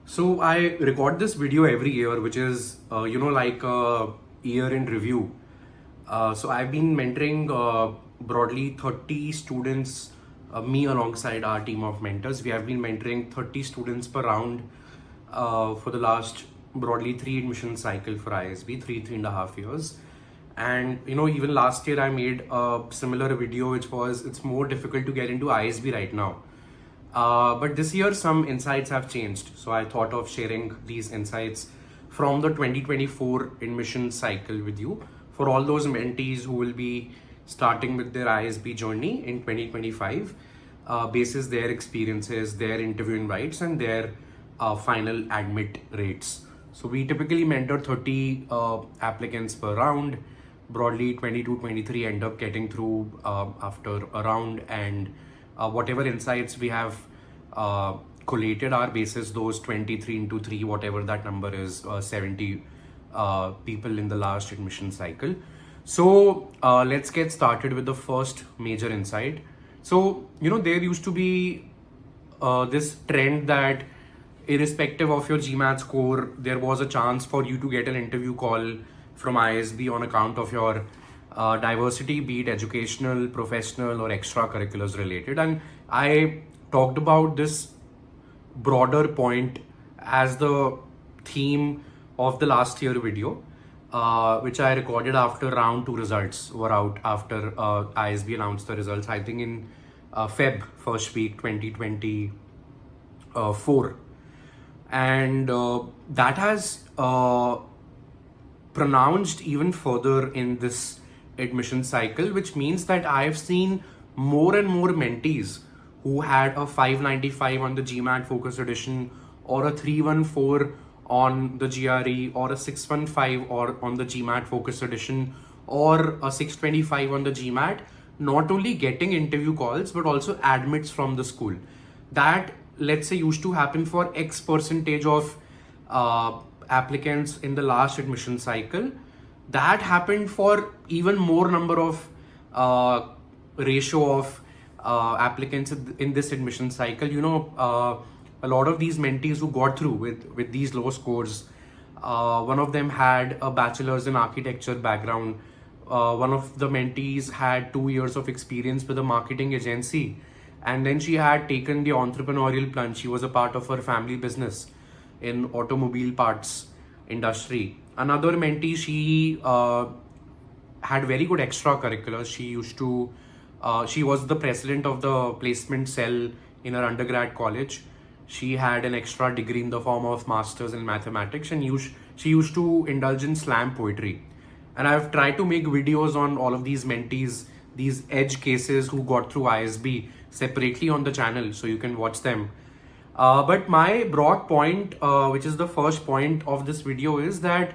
So I record this video every year, which is like a year in review. So I've been mentoring broadly 30 students, me alongside our team of mentors. We have been mentoring 30 students per round for the last broadly 3 admission cycle for ISB, 3.5 years. And even last year I made a similar video, which was it's more difficult to get into ISB right now. But this year, some insights have changed. So I thought of sharing these insights from the 2024 admission cycle with you for all those mentees who will be starting with their ISB journey in 2025, basis their experiences, their interview invites, and their final admit rates. So we typically mentor 30 applicants per round. Broadly, 22, 23 end up getting through after a round, and whatever insights we have collated our basis those 23 into 3, whatever that number is, 70 people in the last admission cycle. So let's get started with the first major insight. So there used to be this trend that irrespective of your GMAT score, there was a chance for you to get an interview call from ISB on account of your diversity, be it educational, professional, or extracurriculars related. And I talked about this broader point as the theme of the last year video, which I recorded after round 2 results were out, after ISB announced the results, I think in Feb, first week 2024. And that has pronounced even further in this admission cycle, which means that I've seen more and more mentees who had a 595 on the GMAT Focus Edition, or a 314 on the GRE, or a 615 or on the GMAT Focus Edition, or a 625 on the GMAT, not only getting interview calls but also admits from the school. That, let's say, used to happen for X percentage of applicants in the last admission cycle. That happened for even more number of ratio of applicants in this admission cycle. A lot of these mentees who got through with these low scores, one of them had a bachelor's in architecture background. One of the mentees had 2 years of experience with a marketing agency, and then she had taken the entrepreneurial plunge. She was a part of her family business in automobile parts industry. Another mentee, she had very good extracurriculars. She was the president of the placement cell in her undergrad college. She had an extra degree in the form of masters in mathematics, and she used to indulge in slam poetry. And I've tried to make videos on all of these mentees, these edge cases who got through ISB separately on the channel, so you can watch them. But my broad point, which is the first point of this video, is that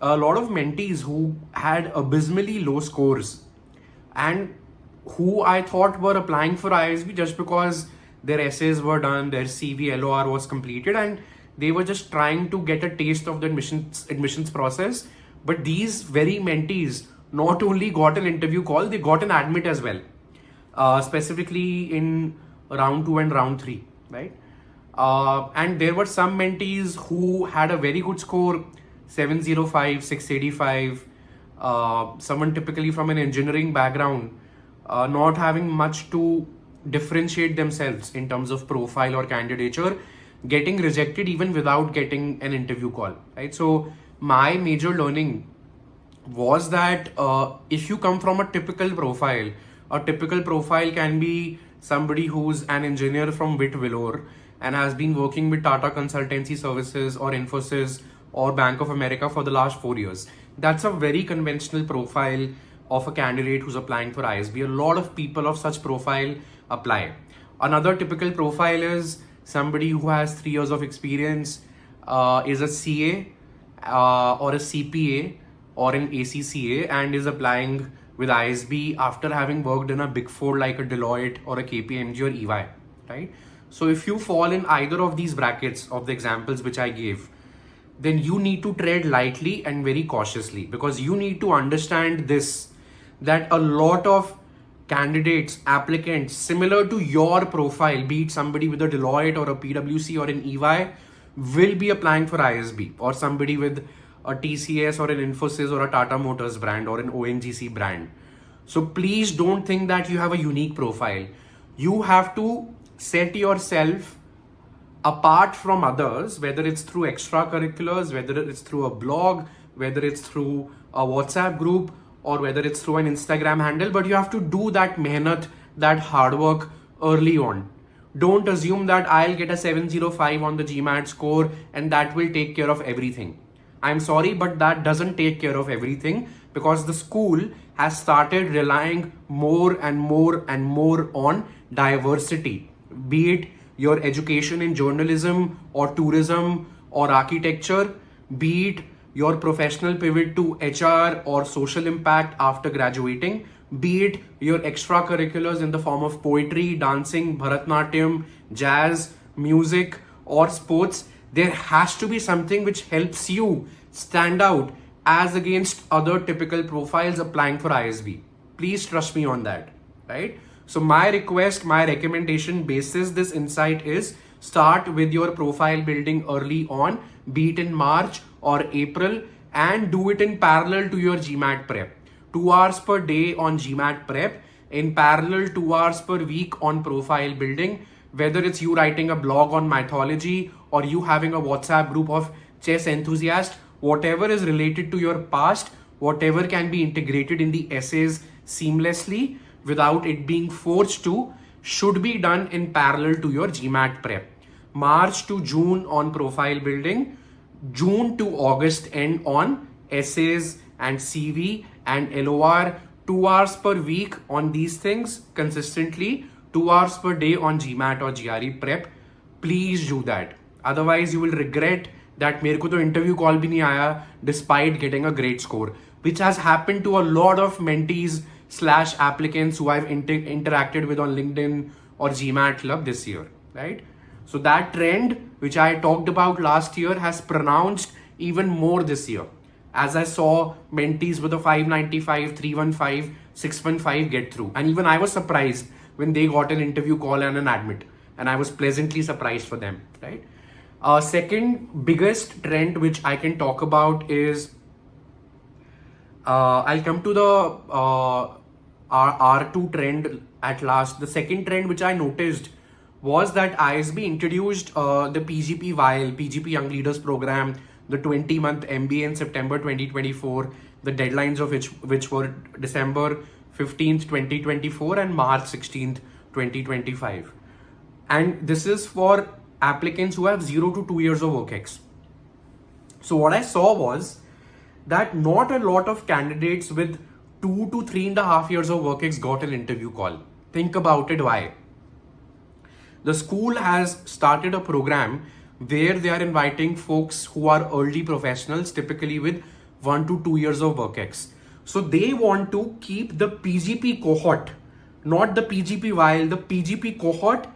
a lot of mentees who had abysmally low scores and who I thought were applying for ISB just because their essays were done, their CV LOR was completed, and they were just trying to get a taste of the admissions process. But these very mentees not only got an interview call, they got an admit as well, specifically in round 2 and round 3, right? And there were some mentees who had a very good score, 705, 685, someone typically from an engineering background, not having much to differentiate themselves in terms of profile or candidature, getting rejected even without getting an interview call, right? So my major learning was that if you come from a typical profile can be somebody who's an engineer from Wit Vellore and has been working with Tata Consultancy Services or Infosys or Bank of America for the last 4 years. That's a very conventional profile of a candidate who's applying for ISB. A lot of people of such profile apply. Another typical profile is somebody who has 3 years of experience, is a CA or a CPA or an ACCA, and is applying with ISB after having worked in a big four like a Deloitte or a KPMG or EY, right? So if you fall in either of these brackets of the examples which I gave, then you need to tread lightly and very cautiously, because you need to understand this, that a lot of candidates, applicants similar to your profile, be it somebody with a Deloitte or a PwC or an EY, will be applying for ISB, or somebody with a TCS or an Infosys or a Tata Motors brand or an ONGC brand. So please don't think that you have a unique profile. You have to set yourself apart from others, whether it's through extracurriculars, whether it's through a blog, whether it's through a WhatsApp group, or whether it's through an Instagram handle, but you have to do that mehnat, that hard work early on. Don't assume that I'll get a 705 on the GMAT score and that will take care of everything. I'm sorry, but that doesn't take care of everything, because the school has started relying more and more and more on diversity, be it your education in journalism or tourism or architecture, be it your professional pivot to HR or social impact after graduating, be it your extracurriculars in the form of poetry, dancing, Bharatnatyam, jazz, music, or sports. There has to be something which helps you stand out as against other typical profiles applying for ISB. Please trust me on that, right? So my request, my recommendation basis this insight is start with your profile building early on, be it in March or April, and do it in parallel to your GMAT prep. 2 hours per day on GMAT prep, in parallel 2 hours per week on profile building, whether it's you writing a blog on mythology or you having a WhatsApp group of chess enthusiasts, whatever is related to your past, whatever can be integrated in the essays seamlessly without it being forced to, should be done in parallel to your GMAT prep. March to June on profile building, June to August end on essays and CV and LOR, 2 hours per week on these things consistently, 2 hours per day on GMAT or GRE prep. Please do that. Otherwise you will regret that मेरे को तो interview call भी नहीं आया despite getting a great score, which has happened to a lot of mentees / applicants who I've interacted with on LinkedIn or GMAT Club this year, right? So that trend which I talked about last year has pronounced even more this year, as I saw mentees with a 595, 315, 615 get through. And even I was surprised when they got an interview call and an admit, and I was pleasantly surprised for them, right? Second biggest trend which I can talk about is I'll come to the R2 trend at last. The second trend which I noticed was that ISB introduced the PGP while PGP Young Leaders program, the 20-month MBA in September 2024, the deadlines of which were December 15th, 2024 and March 16th, 2025. And this is for applicants who have 0 to 2 years of work ex. So what I saw was that not a lot of candidates with 2 to 3.5 years of work ex got an interview call. Think about it, why? The school has started a program where they are inviting folks who are early professionals, typically with 1 to 2 years of work ex. So they want to keep the PGP cohort, not the PGP while, the PGP cohort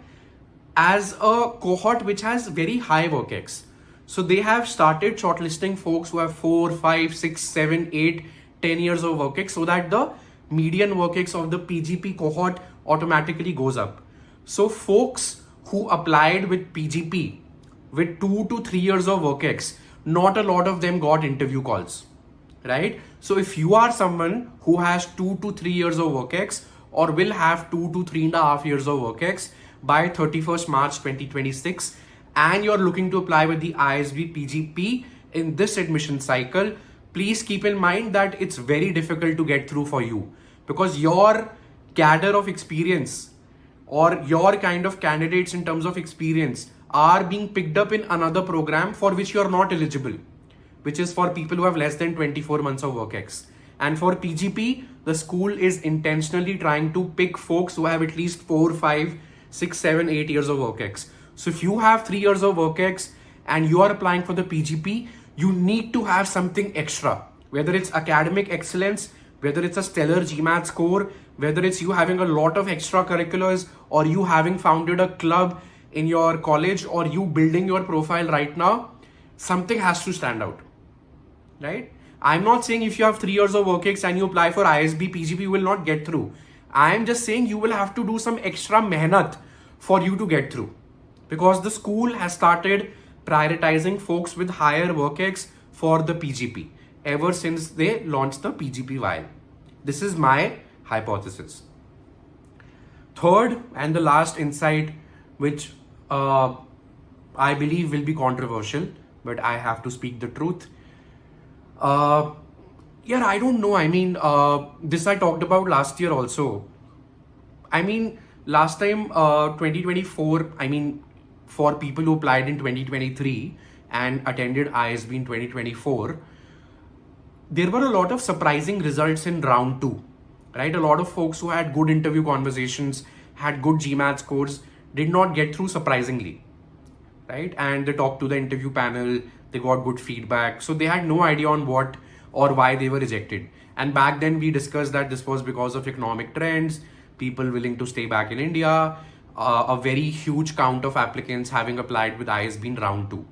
as a cohort which has very high work ex. So they have started shortlisting folks who have 4, 5, 6, 7, 8, 10 years of work ex, so that the median work ex of the PGP cohort automatically goes up. So folks who applied with PGP with 2 to 3 years of work ex, not a lot of them got interview calls, right? So if you are someone who has 2 to 3 years of work ex or will have 2 to 3.5 years of work ex by 31st March 2026, and you're looking to apply with the ISB PGP in this admission cycle, please keep in mind that it's very difficult to get through for you, because your cadre of experience or your kind of candidates in terms of experience are being picked up in another program for which you're not eligible, which is for people who have less than 24 months of work ex. And for PGP, the school is intentionally trying to pick folks who have at least 4, 5, 6, 7, 8 years of work ex. So if you have 3 years of work ex and you are applying for the PGP, you need to have something extra, whether it's academic excellence, whether it's a stellar GMAT score, whether it's you having a lot of extracurriculars, or you having founded a club in your college, or you building your profile right now. Something has to stand out, right? I'm not saying if you have 3 years of work ex and you apply for ISB, PGP, you will not get through. I am just saying you will have to do some extra mehnat for you to get through, because the school has started prioritizing folks with higher work ex for the PGP ever since they launched the PGPv. This is my hypothesis. Third and the last insight, which I believe will be controversial, but I have to speak the truth. Yeah, I don't know. I mean, this I talked about last year also. I mean, last time, 2024, I mean, for people who applied in 2023 and attended ISB in 2024, there were a lot of surprising results in round two, right? A lot of folks who had good interview conversations, had good GMAT scores, did not get through surprisingly, right? And they talked to the interview panel, they got good feedback. So they had no idea on what or why they were rejected. And back then we discussed that this was because of economic trends, people willing to stay back in India, a very huge count of applicants having applied with ISB in round two.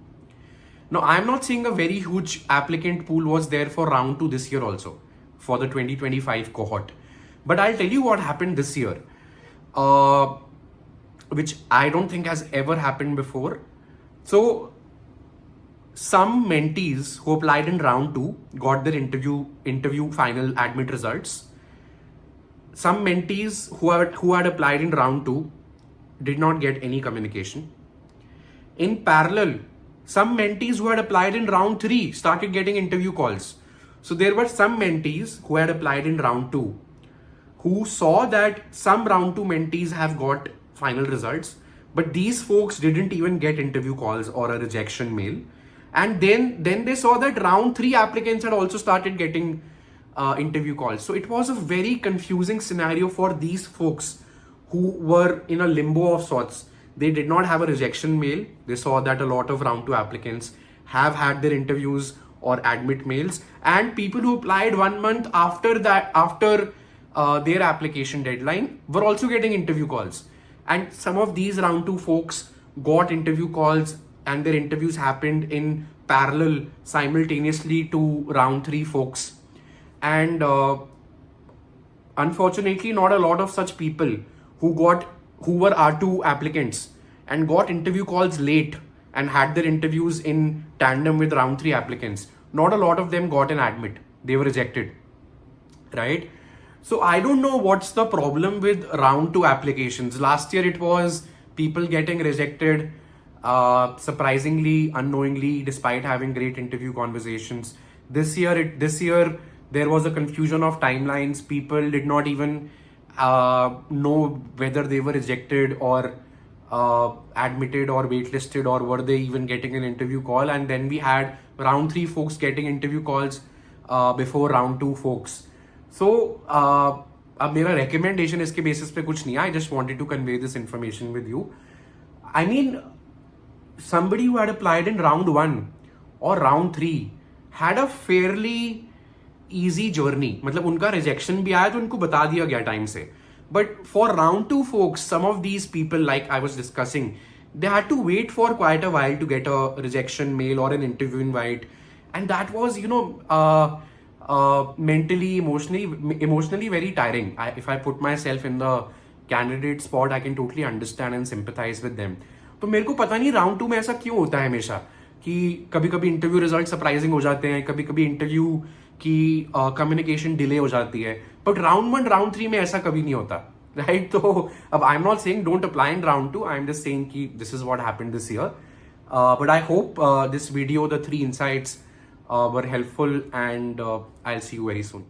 Now, I'm not saying a very huge applicant pool was there for round two this year also, for the 2025 cohort. But I'll tell you what happened this year, which I don't think has ever happened before. So, some mentees who applied in round two got their interview final admit results. Some mentees who had applied in round two did not get any communication. In parallel, some mentees who had applied in round three started getting interview calls. So there were some mentees who had applied in round two who saw that some round two mentees have got final results, but these folks didn't even get interview calls or a rejection mail. And then they saw that round three applicants had also started getting interview calls. So it was a very confusing scenario for these folks who were in a limbo of sorts. They did not have a rejection mail. They saw that a lot of round two applicants have had their interviews or admit mails, and people who applied 1 month after their application deadline were also getting interview calls. And some of these round two folks got interview calls and their interviews happened in parallel simultaneously to round three folks. And unfortunately, not a lot of such people who were R2 applicants and got interview calls late and had their interviews in tandem with round three applicants. Not a lot of them got an admit. They were rejected, right? So I don't know what's the problem with round two applications. Last year it was people getting rejected surprisingly, unknowingly, despite having great interview conversations. This year there was a confusion of timelines. People did not even know whether they were rejected or admitted or waitlisted, or were they even getting an interview call. And then we had round three folks getting interview calls before round two folks. So अब मेरा recommendation इसके basis पे कुछ नहीं है. I just wanted to convey this information with you. I mean, somebody who had applied in round one or round three had a fairly easy journey. मतलब उनका rejection भी आया तो उनको बता दिया गया time से. But for round two folks, some of these people, like I was discussing, they had to wait for quite a while to get a rejection mail or an interview invite. And that was, mentally, emotionally very tiring. If I put myself in the candidate spot, I can totally understand and sympathize with them. तो मेरे को पता नहीं round to में ऐसा क्यों होता है हमेशा, कि कभी कभी इंटरव्यू रिजल्ट सरप्राइजिंग हो जाते हैं, कभी कभी इंटरव्यू की कम्युनिकेशन डिले हो जाती है, but round one round three में ऐसा कभी नहीं होता, राइट? तो अब I am not saying don't apply in round two, I am just saying कि this is what happened this year. But I hope this video, the 3 insights, were helpful, and I'll see you very soon.